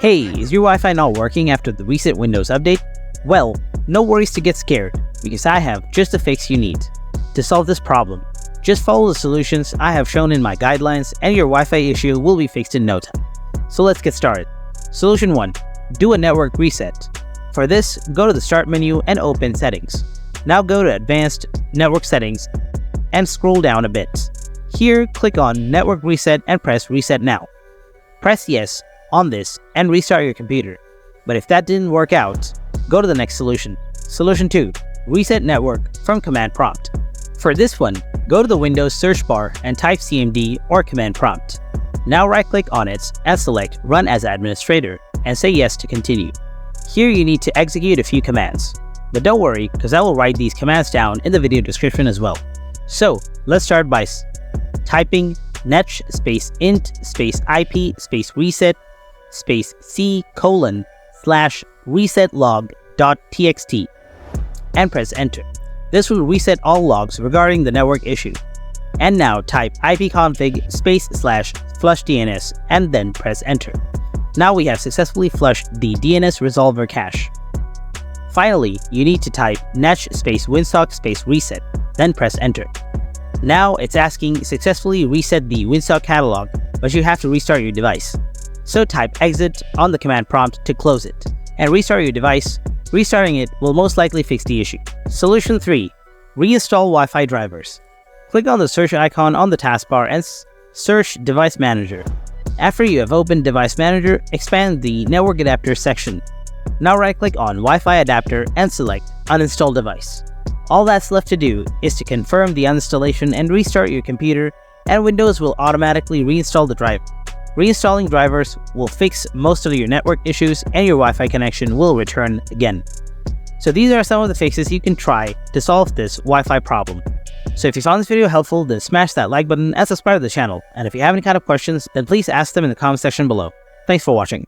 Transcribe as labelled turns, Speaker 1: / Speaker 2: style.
Speaker 1: Hey, is your Wi-Fi not working after the recent Windows update? Well, no worries to get scared, because I have just the fix you need. To solve this problem, just follow the solutions I have shown in my guidelines and your Wi-Fi issue will be fixed in no time. So let's get started. Solution 1. Do a network reset. For this, go to the Start menu and open Settings. Now go to Advanced Network Settings and scroll down a bit. Here, click on Network Reset and press Reset Now. Press Yes on this and restart your computer. But if that didn't work out, go to the next solution. Solution 2. Reset Network from Command Prompt. For this one, go to the Windows search bar and type CMD or Command Prompt. Now right-click on it and select Run as Administrator and say Yes to continue. Here you need to execute a few commands. But don't worry, because I will write these commands down in the video description as well. So let's start by typing netsh space int space ip space reset space c:/resetlog.txt and press enter. This will reset all logs regarding the network issue. And now type ipconfig space/flush DNS and then press enter. Now we have successfully flushed the DNS resolver cache. Finally, you need to type netsh space winstock space reset, then press enter. Now it's asking successfully reset the winstock catalog, but you have to restart your device. So type exit on the command prompt to close it, and restart your device. Restarting it will most likely fix the issue. Solution 3. Reinstall Wi-Fi drivers. Click on the search icon on the taskbar and search Device Manager. After you have opened Device Manager, expand the Network Adapter section. Now right-click on Wi-Fi Adapter and select Uninstall Device. All that's left to do is to confirm the uninstallation and restart your computer, and Windows will automatically reinstall the driver. Reinstalling drivers will fix most of your network issues and your Wi-Fi connection will return again. So these are some of the fixes you can try to solve this Wi-Fi problem. So if you found this video helpful, then smash that like button and subscribe to the channel. And if you have any kind of questions, then please ask them in the comment section below. Thanks for watching.